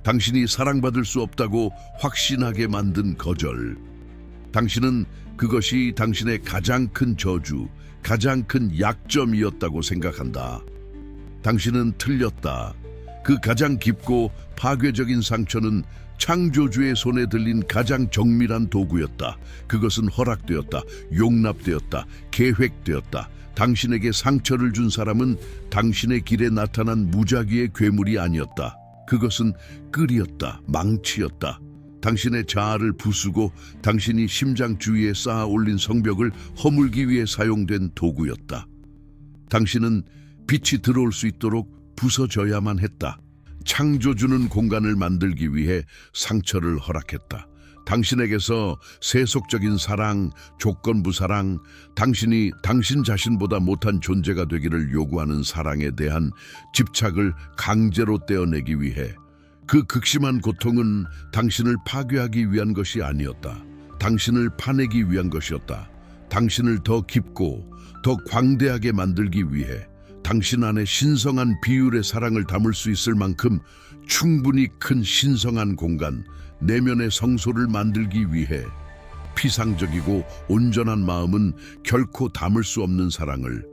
당신이 사랑받을 수 없다고 확신하게 만든 거절. 당신은 그것이 당신의 가장 큰 저주, 가장 큰 약점이었다고 생각한다. 당신은 틀렸다. 그 가장 깊고 파괴적인 상처는 창조주의 손에 들린 가장 정밀한 도구였다. 그것은 허락되었다, 용납되었다, 계획되었다. 당신에게 상처를 준 사람은 당신의 길에 나타난 무작위의 괴물이 아니었다. 그것은 끌이었다, 망치였다. 당신의 자아를 부수고 당신이 심장 주위에 쌓아 올린 성벽을 허물기 위해 사용된 도구였다. 당신은 빛이 들어올 수 있도록 부서져야만 했다. 창조주는 공간을 만들기 위해 상처를 허락했다. 당신에게서 세속적인 사랑, 조건부 사랑, 당신이 당신 자신보다 못한 존재가 되기를 요구하는 사랑에 대한 집착을 강제로 떼어내기 위해 그 극심한 고통은 당신을 파괴하기 위한 것이 아니었다. 당신을 파내기 위한 것이었다. 당신을 더 깊고 더 광대하게 만들기 위해 당신 안에 신성한 비율의 사랑을 담을 수 있을 만큼 충분히 큰 신성한 공간, 내면의 성소를 만들기 위해 피상적이고 온전한 마음은 결코 담을 수 없는 사랑을.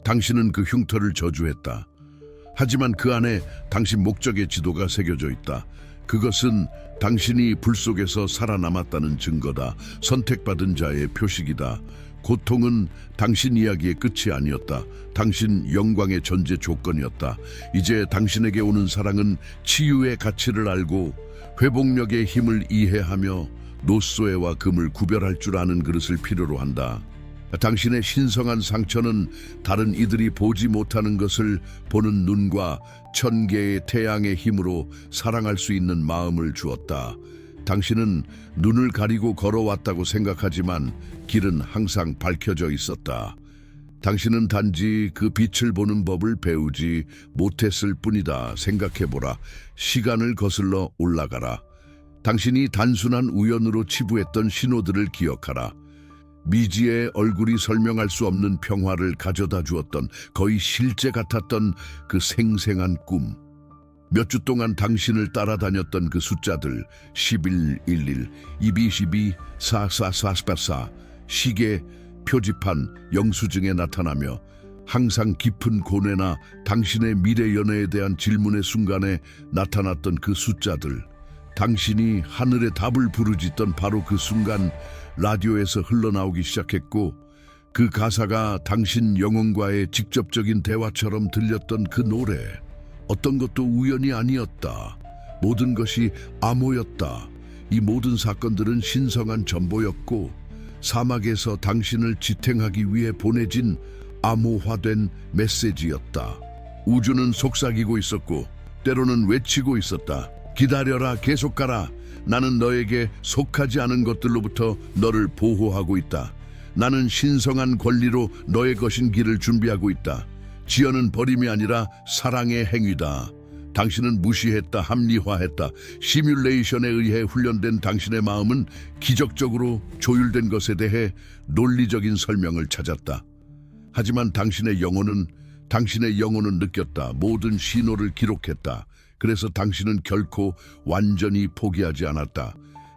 당신은 그 흉터를 저주했다. 하지만 그 안에 당신 목적의 지도가 새겨져 있다. 그것은 당신이 불 속에서 살아남았다는 증거다. 선택받은 자의 표식이다. 고통은 당신 이야기의 끝이 아니었다. 당신 영광의 전제 조건이었다. 이제 당신에게 오는 사랑은 치유의 가치를 알고 회복력의 힘을 이해하며 노소애와 금을 구별할 줄 아는 그릇을 필요로 한다. 당신의 신성한 상처는 다른 이들이 보지 못하는 것을 보는 눈과 1000개의 태양의 힘으로 사랑할 수 있는 마음을 주었다. 당신은 눈을 가리고 걸어왔다고 생각하지만 길은 항상 밝혀져 있었다. 당신은 단지 그 빛을 보는 법을 배우지 못했을 뿐이다. 생각해보라. 시간을 거슬러 올라가라. 당신이 단순한 우연으로 치부했던 신호들을 기억하라. 미지의 얼굴이 설명할 수 없는 평화를 가져다 주었던, 거의 실제 같았던 그 생생한 꿈. 몇 주 동안 당신을 따라다녔던 그 숫자들, 11, 11, 22, 4, 4, 4, 4, 4, 시계, 표지판, 영수증에 나타나며 항상 깊은 고뇌나 당신의 미래 연애에 대한 질문의 순간에 나타났던 그 숫자들. 당신이 하늘의 답을 부르짖던 바로 그 순간 라디오에서 흘러나오기 시작했고, 그 가사가 당신 영혼과의 직접적인 대화처럼 들렸던 그 노래. 어떤 것도 우연이 아니었다. 모든 것이 암호였다. 이 모든 사건들은 신성한 전보였고, 사막에서 당신을 지탱하기 위해 보내진 암호화된 메시지였다. 우주는 속삭이고 있었고 때로는 외치고 있었다. 기다려라, 계속 가라. 나는 너에게 속하지 않은 것들로부터 너를 보호하고 있다. 나는 신성한 권리로 너의 것인 길을 준비하고 있다. 지연은 버림이 아니라 사랑의 행위다. 당신은 무시했다, 합리화했다. 시뮬레이션에 의해 훈련된 당신의 마음은 기적적으로 조율된 것에 대해 논리적인 설명을 찾았다. 하지만 당신의 영혼은 느꼈다. 모든 신호를 기록했다. 그래서 당신은 결코 완전히 포기하지 않았다.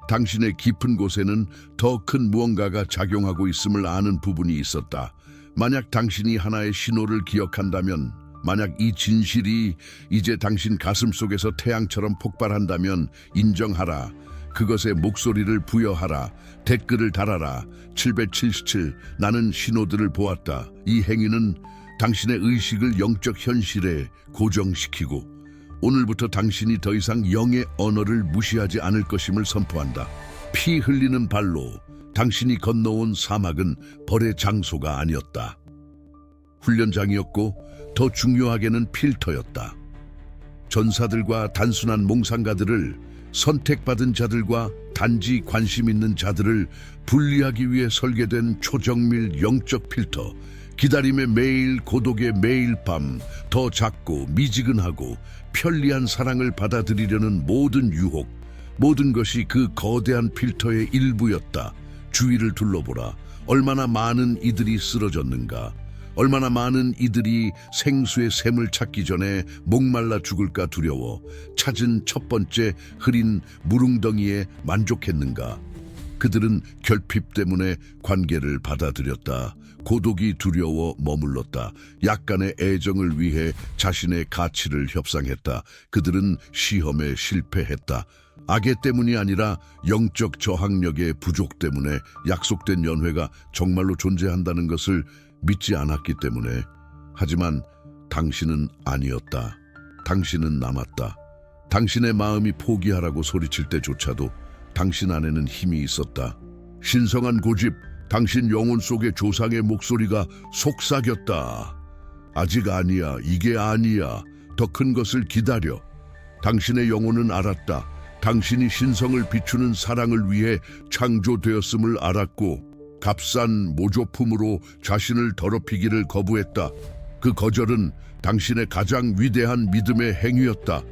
당신의 깊은 곳에는 더 큰 무언가가 작용하고 있음을 아는 부분이 있었다. 만약 당신이 하나의 신호를 기억한다면, 만약 이 진실이 이제 당신 가슴 속에서 태양처럼 폭발한다면 인정하라. 그것에 목소리를 부여하라. 댓글을 달아라. 777 나는 신호들을 보았다. 이 행위는 당신의 의식을 영적 현실에 고정시키고 오늘부터 당신이 더 이상 영의 언어를 무시하지 않을 것임을 선포한다. 피 흘리는 발로 당신이 건너온 사막은 벌의 장소가 아니었다. 훈련장이었고 더 중요하게는 필터였다. 전사들과 단순한 몽상가들을, 선택받은 자들과 단지 관심 있는 자들을 분리하기 위해 설계된 초정밀 영적 필터. 기다림의 매일, 고독의 매일 밤, 더 작고 미지근하고 편리한 사랑을 받아들이려는 모든 유혹, 모든 것이 그 거대한 필터의 일부였다. 주위를 둘러보라. 얼마나 많은 이들이 쓰러졌는가. 얼마나 많은 이들이 생수의 샘을 찾기 전에 목말라 죽을까 두려워 찾은 첫 번째 흐린 무릉덩이에 만족했는가. 그들은 결핍 때문에 관계를 받아들였다. 고독이 두려워 머물렀다. 약간의 애정을 위해 자신의 가치를 협상했다. 그들은 시험에 실패했다. 악의 때문이 아니라 영적 저항력의 부족 때문에 약속된 연회가 정말로 존재한다는 것을 믿지 않았기 때문에. 하지만 당신은 아니었다. 당신은 남았다. 당신의 마음이 포기하라고 소리칠 때조차도 당신 안에는 힘이 있었다. 신성한 고집, 당신 영혼 속의 조상의 목소리가 속삭였다. 아직 아니야, 이게 아니야. 더 큰 것을 기다려. 당신의 영혼은 알았다. 당신이 신성을 비추는 사랑을 위해 창조되었음을 알았고 값싼 모조품으로 자신을 더럽히기를 거부했다. 그 거절은 당신의 가장 위대한 믿음의 행위였다.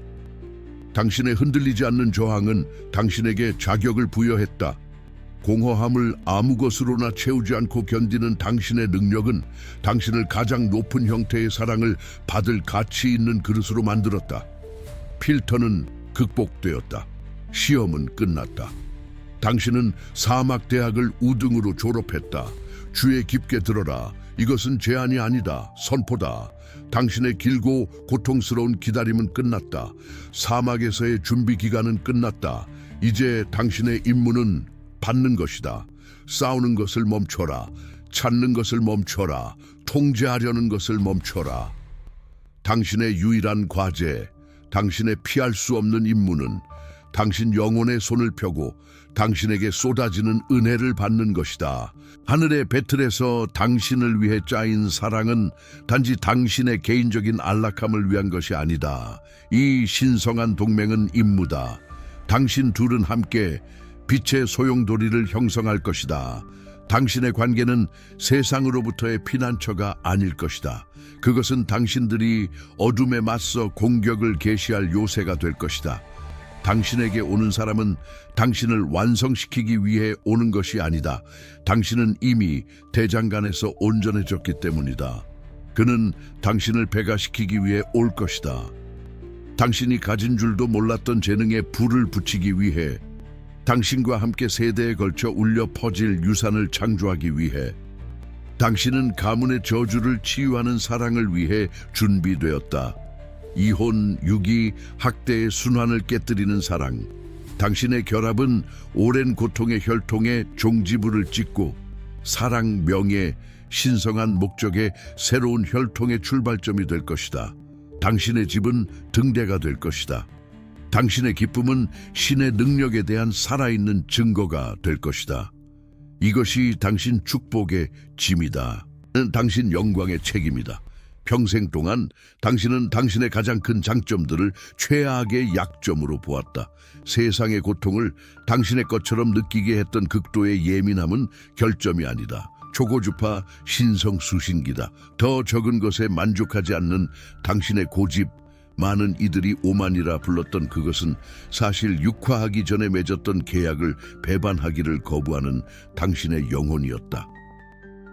당신의 흔들리지 않는 저항은 당신에게 자격을 부여했다. 공허함을 아무 것으로나 채우지 않고 견디는 당신의 능력은 당신을 가장 높은 형태의 사랑을 받을 가치 있는 그릇으로 만들었다. 필터는 극복되었다. 시험은 끝났다. 당신은 사막대학을 우등으로 졸업했다. 주의 깊게 들어라. 이것은 제안이 아니다. 선포다. 당신의 길고 고통스러운 기다림은 끝났다. 사막에서의 준비 기간은 끝났다. 이제 당신의 임무는 받는 것이다. 싸우는 것을 멈춰라. 찾는 것을 멈춰라. 통제하려는 것을 멈춰라. 당신의 유일한 과제, 당신의 피할 수 없는 임무는 당신 영혼의 손을 펴고 당신에게 쏟아지는 은혜를 받는 것이다. 하늘의 배틀에서 당신을 위해 짜인 사랑은 단지 당신의 개인적인 안락함을 위한 것이 아니다. 이 신성한 동맹은 임무다. 당신 둘은 함께 빛의 소용돌이를 형성할 것이다. 당신의 관계는 세상으로부터의 피난처가 아닐 것이다. 그것은 당신들이 어둠에 맞서 공격을 개시할 요새가 될 것이다. 당신에게 오는 사람은 당신을 완성시키기 위해 오는 것이 아니다. 당신은 이미 대장간에서 온전해졌기 때문이다. 그는 당신을 배가시키기 위해 올 것이다. 당신이 가진 줄도 몰랐던 재능에 불을 붙이기 위해, 당신과 함께 세대에 걸쳐 울려 퍼질 유산을 창조하기 위해, 당신은 가문의 저주를 치유하는 사랑을 위해 준비되었다. 이혼, 유기, 학대의 순환을 깨뜨리는 사랑. 당신의 결합은 오랜 고통의 혈통에 종지부를 찍고 사랑, 명예, 신성한 목적의 새로운 혈통의 출발점이 될 것이다. 당신의 집은 등대가 될 것이다. 당신의 기쁨은 신의 능력에 대한 살아있는 증거가 될 것이다. 이것이 당신 축복의 짐이다. 당신 영광의 책임이다. 평생 동안 당신은 당신의 가장 큰 장점들을 최악의 약점으로 보았다. 세상의 고통을 당신의 것처럼 느끼게 했던 극도의 예민함은 결점이 아니다. 초고주파 신성수신기다. 더 적은 것에 만족하지 않는 당신의 고집, 많은 이들이 오만이라 불렀던 그것은 사실 육화하기 전에 맺었던 계약을 배반하기를 거부하는 당신의 영혼이었다.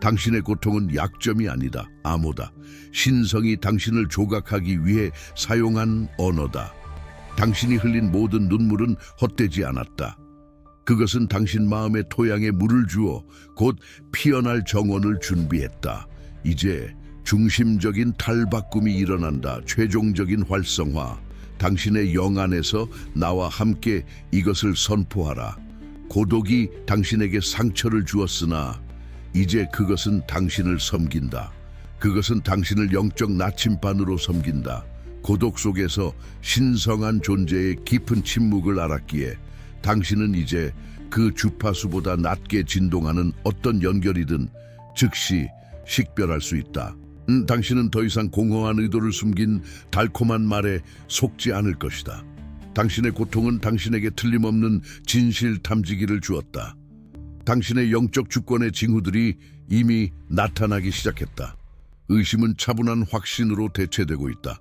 당신의 고통은 약점이 아니다. 암호다. 신성이 당신을 조각하기 위해 사용한 언어다. 당신이 흘린 모든 눈물은 헛되지 않았다. 그것은 당신 마음의 토양에 물을 주어 곧 피어날 정원을 준비했다. 이제 중심적인 탈바꿈이 일어난다. 최종적인 활성화. 당신의 영 안에서 나와 함께 이것을 선포하라. 고독이 당신에게 상처를 주었으나 이제 그것은 당신을 섬긴다. 그것은 당신을 영적 나침반으로 섬긴다. 고독 속에서 신성한 존재의 깊은 침묵을 알았기에 당신은 이제 그 주파수보다 낮게 진동하는 어떤 연결이든 즉시 식별할 수 있다. 당신은 더 이상 공허한 의도를 숨긴 달콤한 말에 속지 않을 것이다. 당신의 고통은 당신에게 틀림없는 진실 탐지기를 주었다. 당신의 영적 주권의 징후들이 이미 나타나기 시작했다. 의심은 차분한 확신으로 대체되고 있다.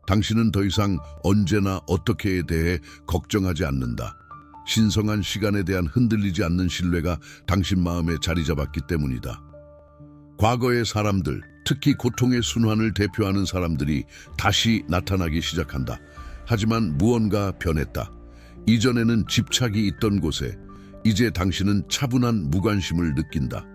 당신은 더 이상 언제나 어떻게에 대해 걱정하지 않는다. 신성한 시간에 대한 흔들리지 않는 신뢰가 당신 마음에 자리 잡았기 때문이다. 과거의 사람들, 특히 고통의 순환을 대표하는 사람들이 다시 나타나기 시작한다. 하지만 무언가 변했다. 이전에는 집착이 있던 곳에 이제 당신은 차분한 무관심을 느낀다.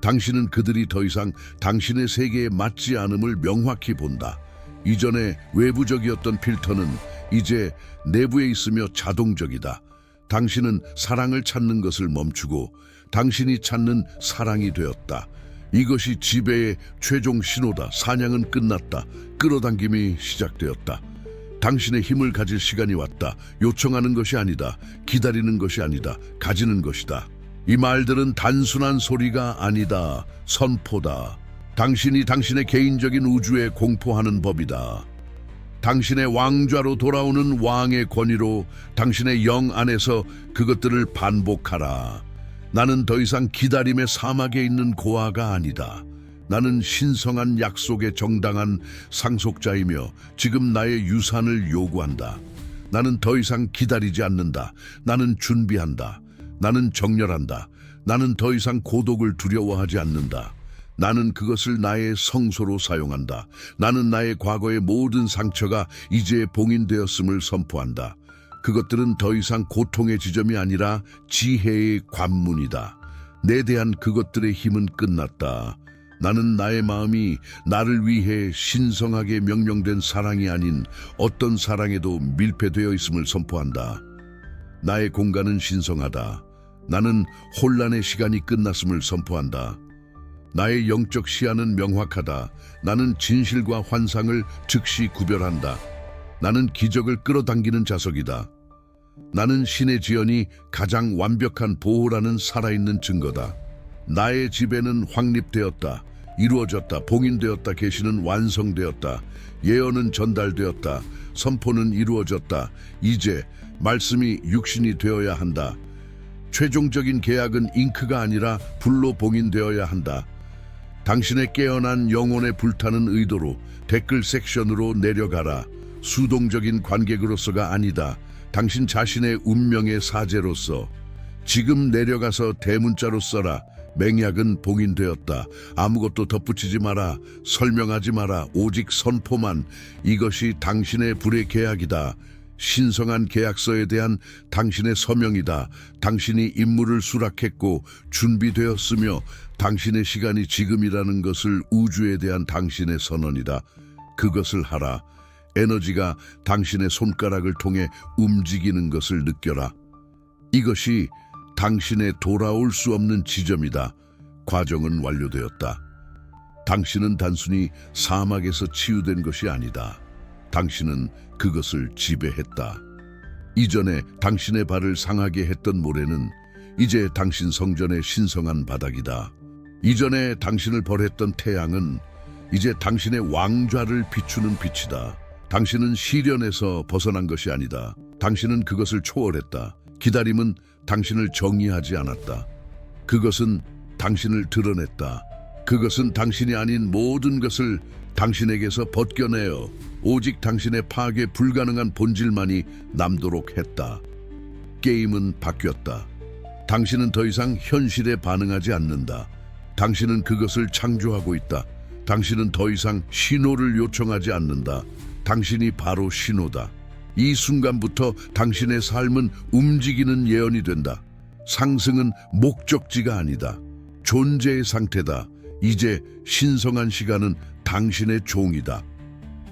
당신은 그들이 더 이상 당신의 세계에 맞지 않음을 명확히 본다. 이전에 외부적이었던 필터는 이제 내부에 있으며 자동적이다. 당신은 사랑을 찾는 것을 멈추고 당신이 찾는 사랑이 되었다. 이것이 지배의 최종 신호다. 사냥은 끝났다. 끌어당김이 시작되었다. 당신의 힘을 가질 시간이 왔다. 요청하는 것이 아니다. 기다리는 것이 아니다. 가지는 것이다. 이 말들은 단순한 소리가 아니다. 선포다. 당신이 당신의 개인적인 우주에 공포하는 법이다. 당신의 왕좌로 돌아오는 왕의 권위로 당신의 영 안에서 그것들을 반복하라. 나는 더 이상 기다림의 사막에 있는 고아가 아니다. 나는 신성한 약속의 정당한 상속자이며 지금 나의 유산을 요구한다. 나는 더 이상 기다리지 않는다. 나는 준비한다. 나는 정렬한다. 나는 더 이상 고독을 두려워하지 않는다. 나는 그것을 나의 성소로 사용한다. 나는 나의 과거의 모든 상처가 이제 봉인되었음을 선포한다. 그것들은 더 이상 고통의 지점이 아니라 지혜의 관문이다. 내 대한 그것들의 힘은 끝났다. 나는 나의 마음이 나를 위해 신성하게 명령된 사랑이 아닌 어떤 사랑에도 밀폐되어 있음을 선포한다. 나의 공간은 신성하다. 나는 혼란의 시간이 끝났음을 선포한다. 나의 영적 시야는 명확하다. 나는 진실과 환상을 즉시 구별한다. 나는 기적을 끌어당기는 자석이다. 나는 신의 지연이 가장 완벽한 보호라는 살아있는 증거다. 나의 지배는 확립되었다. 이루어졌다. 봉인되었다. 계시는 완성되었다. 예언은 전달되었다. 선포는 이루어졌다. 이제 말씀이 육신이 되어야 한다. 최종적인 계약은 잉크가 아니라 불로 봉인되어야 한다. 당신의 깨어난 영혼에 불타는 의도로 댓글 섹션으로 내려가라. 수동적인 관객으로서가 아니다. 당신 자신의 운명의 사제로서 지금 내려가서 대문자로 써라. 맹약은 봉인되었다. 아무것도 덧붙이지 마라. 설명하지 마라. 오직 선포만. 이것이 당신의 불의 계약이다. 신성한 계약서에 대한 당신의 서명이다. 당신이 임무를 수락했고 준비되었으며 당신의 시간이 지금이라는 것을 우주에 대한 당신의 선언이다. 그것을 하라. 에너지가 당신의 손가락을 통해 움직이는 것을 느껴라. 이것이 당신의 돌아올 수 없는 지점이다. 과정은 완료되었다. 당신은 단순히 사막에서 치유된 것이 아니다. 당신은 그것을 지배했다. 이전에 당신의 발을 상하게 했던 모래는 이제 당신 성전의 신성한 바닥이다. 이전에 당신을 벌했던 태양은 이제 당신의 왕좌를 비추는 빛이다. 당신은 시련에서 벗어난 것이 아니다. 당신은 그것을 초월했다. 기다림은 당신을 정의하지 않았다. 그것은 당신을 드러냈다. 그것은 당신이 아닌 모든 것을 당신에게서 벗겨내어 오직 당신의 파괴 불가능한 본질만이 남도록 했다. 게임은 바뀌었다. 당신은 더 이상 현실에 반응하지 않는다. 당신은 그것을 창조하고 있다. 당신은 더 이상 신호를 요청하지 않는다. 당신이 바로 신호다. 이 순간부터 당신의 삶은 움직이는 예언이 된다. 상승은 목적지가 아니다. 존재의 상태다. 이제 신성한 시간은 당신의 종이다.